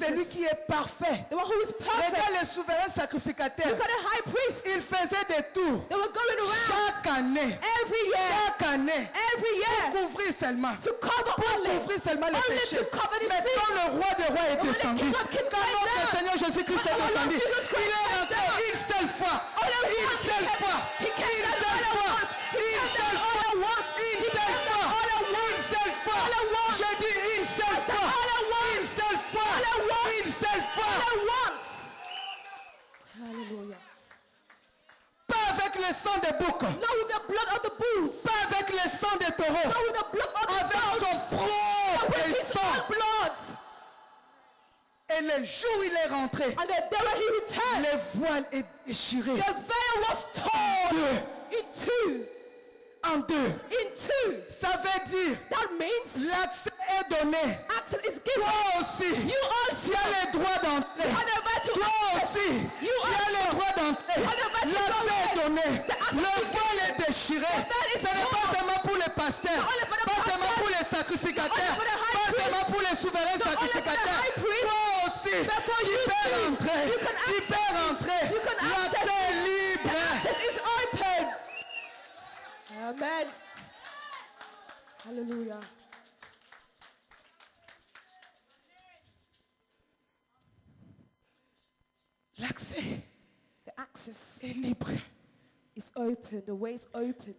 celui qui est parfait. The one who is perfect. Regarde les souverains sacrificateurs. Look at the high priest. Ils faisaient des tours They were going around chaque année. every year. Chaque année. Every year. Pour couvrir seulement. To cover Pour only. couvrir seulement les Only péchés. to cover the Mais sin. quand le roi des rois est When the descendu, King of Kings quand went notre down, Seigneur Jésus-Christ when est our Lord descendu, Jesus Christ il est went rentré down, une seule fois. all at Une once, seule he fois. came Une down seule all at fois. once. He Une came down seule all fois. at once. Une He seule came down fois. all at Une once. seule fois. All at once. J'ai dit une seule I said fois. all at once. Une seule fois. All at once. Une seule fois. All at once. Hallelujah. Pas avec le sang des boucs. Not with the blood of the bulls. Pas avec le sang des taureaux. Not with the blood of the Avec goats. son But propre with his sang. own blood. Et le jour où il est rentré, And the day when he returned, les voiles est déchiré. the veil was torn Deux. in two. En deux. In two. Ça veut dire, That means l'accès est donné. access is given. Toi aussi, You also tu as le droit d'entrer. have the right to Toi access. aussi, You tu as le also droit d'entrer. have the right to L'accès est go in. donné. The access Le is voile est déchiré. veil is Ce n'est pas torn. seulement pour les pasteurs, Not only for the pas seulement pastors, pour les sacrificateurs, not only for the high pas priest, seulement pour les souverains not only for the sacrificateurs. high priest, Toi aussi, but for tu you peux too. rentrer. You can Tu access peux it. rentrer. You can access L'accès est it. libre. The access is open. Amen. Hallelujah. L'accès The access est libre. is open. The way is opened.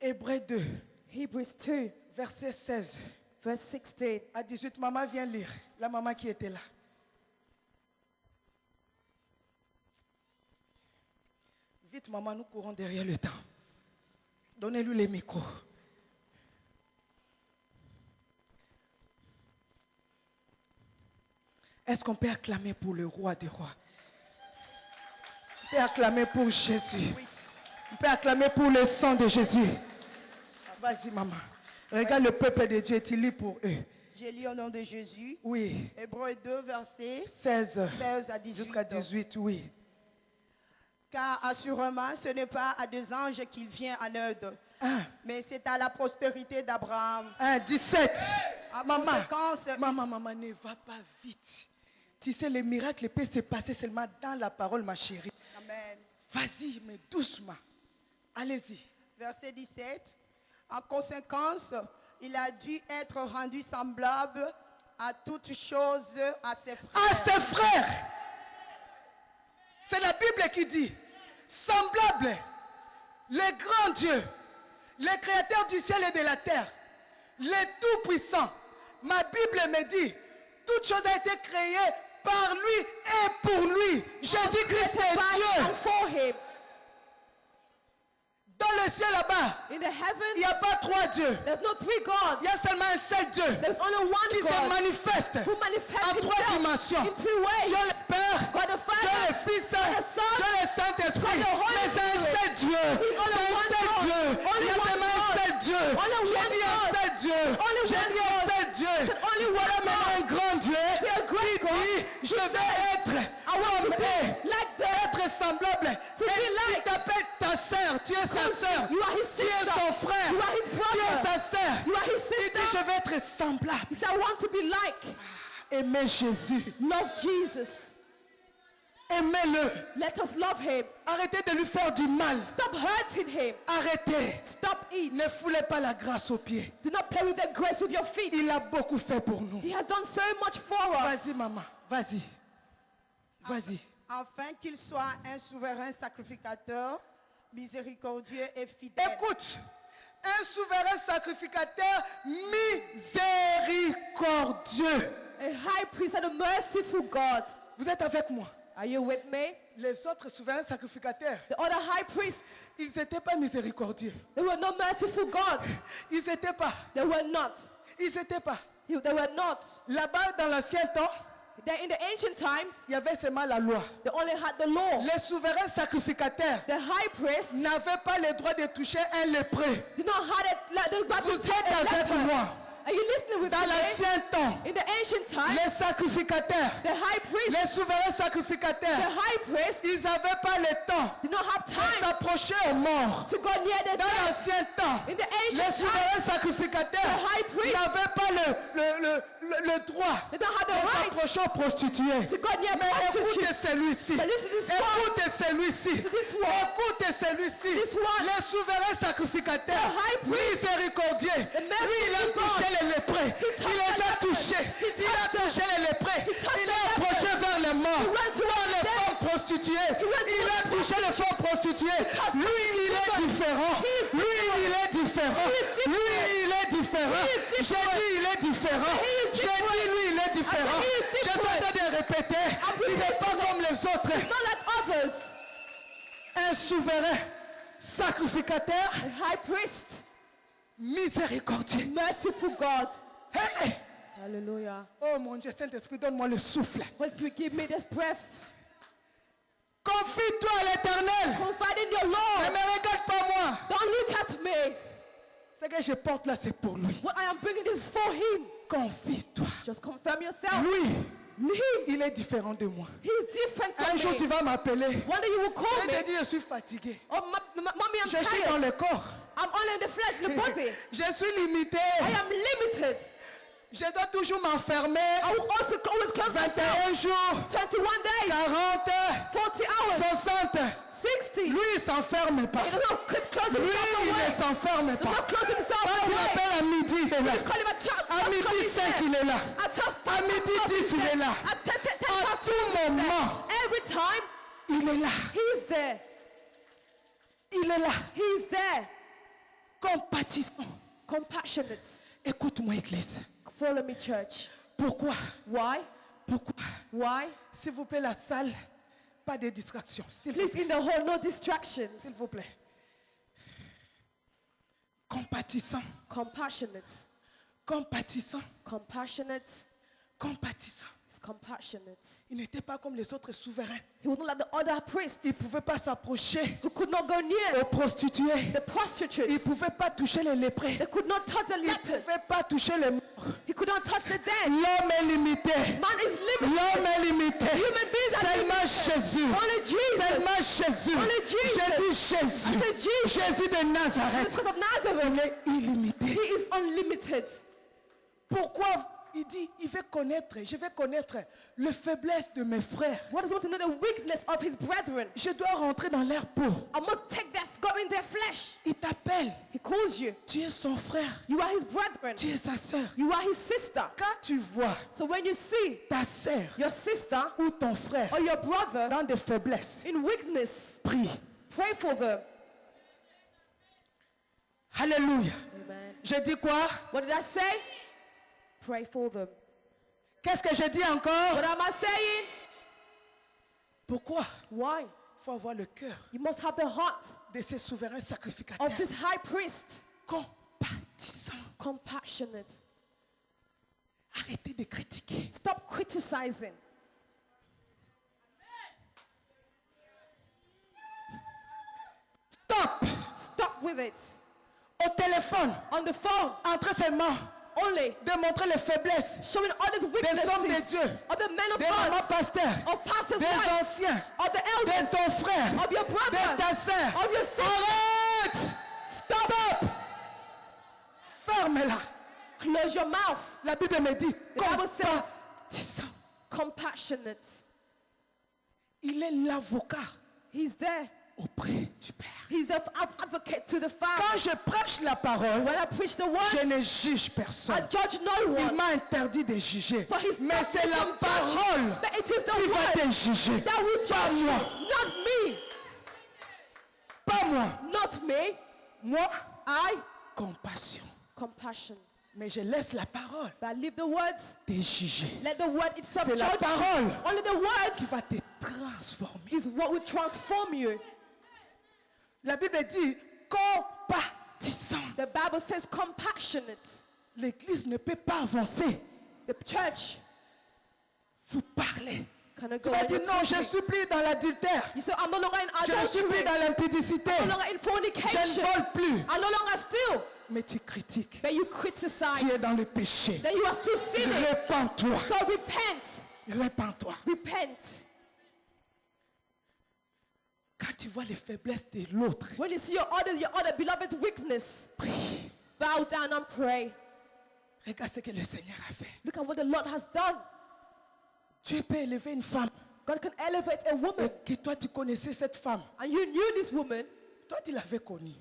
Hébreux 2, Hebrews 2, verset 16 verse 16. à 18. Maman vient lire. La maman qui était là. Vite, maman, nous courons derrière le temps. Donnez-lui les micros. Est-ce qu'on peut acclamer pour le roi des rois? On peut acclamer pour Jésus. On peut acclamer pour le sang de Jésus. Vas-y, maman. Regarde le peuple de Dieu, tu lis pour eux. J'ai lu au nom de Jésus. Oui. Hébreux 2, verset 16 16 à 18. jusqu'à 18, oui. Car assurément, ce n'est pas à des anges qu'il vient en aide, 1, mais c'est à la postérité d'Abraham. 1, 17. En Maman, conséquence, maman, ne va pas vite. Tu sais, les miracles peuvent se passer seulement dans la parole, ma chérie. Amen. Vas-y, mais doucement. Allez-y. Verset 17. En conséquence, il a dû être rendu semblable à toutes choses à ses frères. À ses frères. C'est la Bible qui dit, semblable, le grand Dieu, le créateur du ciel et de la terre, le tout-puissant. Ma Bible me dit, toute chose a été créée par lui et pour lui. Jésus-Christ est By Dieu. and for him. Dans le ciel là-bas, In the il heavens, n'y a pas trois dieux. there's no three gods. Il y a seulement un seul Dieu There's only one qui se God manifeste who manifests en trois himself dimensions. in three ways. Dieu le Père, God the Dieu Father, le Fils, God the Son, Dieu le Saint-Esprit. God the Holy Mais c'est un Spirit. seul Dieu. He's only C'est un one seul God. Dieu. Only Il y a one seulement un God. seul Dieu. Only J'ai one dit un God. seul Dieu. Only J'ai one dit un God. seul Dieu. Said only one Voilà maintenant God. un grand Dieu See a great qui God. dit, je vais être I want to comme be eux. like them. Être semblable. To be Et il like. t'appelle ta sœur. Tu es sa sœur. You are his Tu es sister. son frère. You are his Tu brother. es sa sœur. You are his Il dit, sister. je vais être semblable. He said, I want to be like. Aimez Jésus. Love Jesus. Aimez-le. Let us love him. Arrêtez de lui faire du mal. Stop hurting him. Arrêtez. Stop it. Ne foulez pas la grâce aux pieds. Do not play with the grace with your feet. Il a beaucoup fait pour nous. He has done so much for us. Vas-y, maman. Vas-y. Vas-y. afin qu'il soit un souverain sacrificateur, miséricordieux et fidèle. Écoute. Un souverain sacrificateur miséricordieux. A high priest and a merciful God. Vous êtes avec moi? Are you with me? Les autres souverains sacrificateurs, The other high priests, ils n'étaient pas miséricordieux. they were not merciful God. Ils n'étaient pas. They were not. Ils n'étaient pas. They were not. Là-bas, dans l'ancien temps, In the ancient times, il y avait seulement la loi. they only had the law. Les souverains sacrificateurs The high priest n'avaient pas le droit de toucher un lépreux. did not have it, like, the right Vous to êtes touch a avec leper. moi. Are you listening with Dans me? l'ancien temps, In the ancient times, les sacrificateurs, the high priest, les souverains the sacrificateurs, high priest ils n'avaient pas le temps did not have de time s'approcher aux morts. to go near the Dans dead. l'ancien temps, In the les ancient souverains times, sacrificateurs the high priest n'avaient pas le droit They don't have de the right s'approcher aux prostituées. to go near Mais écoutez prostitutes. celui-ci. But listen to this one. Écoutez celui-ci. To this one. Écoutez celui-ci. This one. Le souverain sacrificateur, The high priest. miséricordieux. The merciful Lui, il a God. touché les lépreux. touched Il les the a lepers. touchés. He Il a touched touché les lépreux. touched Il the a approché lepers. vers les morts. He went Vers towards les the dead. femmes prostituées. went Il a towards touché les femmes prostituées. Lui, il est différent. He is Lui, il est différent. He is different. Lui, il est différent. He is different. J'ai dit, il est différent. He is J'ai different. dit, lui, il est différent. he is Je suis en different. train de répéter. Il n'est pas comme les autres. Not like others. Un souverain sacrificateur A high priest. miséricordieux. Merciful God. Hey! Hallelujah. Oh mon Dieu, Saint-Esprit, donne-moi le souffle. Holy Spirit, give me this breath. Confie-toi à l'éternel. Confide in your Ne Lord. me regarde pas moi. Don't look at me. Ce que je porte là, c'est pour lui. What I am bringing is for him. Confie-toi. Just confirm yourself. Lui, Him. il est différent de moi. He's different Un from jour, me. tu vas m'appeler. One day you will call Je me. te dis, je suis fatigué. Oh, mommy, I'm Je suis dans tired. le corps. I'm only in the flesh, the body. Je suis limité. I am limited. Je dois toujours m'enfermer. I will also always close myself. 21 jours, 21 days, 40, 40 hours, 60. 60. Lui, il s'enferme pas. He does not keep closing Lui, himself il away. ne s'enferme He does pas. not close himself Quand il away. appelle à midi, il est là. You call him at À midi 5, il est là. À midi 10, il est là. À tout moment, Every time, il est là. he's there. Il est là. He's there. Compatissant. Compassionate. Écoute-moi, Église. Follow me, church. Pourquoi? Why? Pourquoi? Why? S'il vous plaît, la salle, pas de distractions. S'il vous Please, plaît. in the hall, no distractions. S'il vous plaît. Compatissant. Compassionate. Compatissant. Compassionate. Compatissant. He's compassionate. Il n'était pas comme les autres souverains. He was not like the other priests Il ne pouvait pas s'approcher who could not go near aux prostituées. the prostitutes. Il ne pouvait pas toucher les lépreux. They could not touch the Il ne leopard. pouvait pas toucher les morts. He could not touch the dead. L'homme est limité. Man is limited. L'homme est limité. Human beings are Seulement limited. Jésus. Only Jesus. Seulement Jésus. Only Jesus. J'ai dit Jésus. I said Jesus. Jésus de Nazareth. Because of Nazareth, Il est illimité. he is unlimited. Pourquoi il dit, je vais connaître les faiblesses de mes frères. What does he want to know? The weakness of his brethren. Je dois rentrer dans leur peau. I must go in their flesh. Il t'appelle. He calls you. Tu es son frère. You are his brethren. Tu es sa sœur. You are his sister. Quand tu vois So when you see ta sœur your sister ou ton frère or your brother dans des faiblesses, in weakness, prie. pray for them. Alléluia. Amen. Je dis quoi? What did I say? Pray for them. Qu'est-ce que je dis encore? What am I saying? Pourquoi? Why? Il faut avoir le cœur You must have the heart de ces souverains sacrificateurs. of this high priest. Compatissant. Compassionate. Arrêtez de critiquer. Stop criticizing. Stop. Stop with it. Au téléphone, On the phone, entrez seulement only de montrer les faiblesses showing others des hommes de weaknesses Dieu, of the men of des mamans God, pasteurs, of pastors' des wives, anciens, of the de elders, ton frère, of your de brother, ta sœur. of your sister. Arrête! Stop! Ferme-la. Close your mouth. La Bible me dit, The Bible says, compatissant. compassionate. Il est l'avocat He's there. auprès du Père. He's an advocate to the Father. Quand je prêche la parole, When I preach the word, je ne juge I personne. judge no Il one. m'a interdit de juger. For he's Mais not c'est la from judge. parole But it is the qui va word te juger. that will Pas judge you. moi. Not me. Pas moi. Not me. Moi, I, compassion. compassion. Mais je laisse la parole But I leave the word. te juger. Let the word itself C'est la judge you. parole Only the qui word va te transformer. is what will transform you. La Bible dit compatissant. The Bible says compassionate. L'Église ne peut pas avancer. The church Vous parlez. cannot Tu go vas on dire and non, teach je me. ne suis plus dans l'adultère. You say, I'm no longer in Je ne suis plus adultery. dans l'impudicité. I'm no longer in Je ne fornication. vole plus. I'm no longer steal. Mais tu critiques. But you criticize. Tu es dans le péché. Then you are still sinning. Répands-toi. So repent. Répands-toi. Repent. Quand tu vois les faiblesses de l'autre, When you see your other beloved weakness, prie. bow down and pray. Regarde ce que le Seigneur a fait. Look at what the Lord has done. Dieu peut élever une femme. God can elevate a woman. Et que toi, tu connaissais cette femme. And you knew this woman. Toi, tu l'avais connue.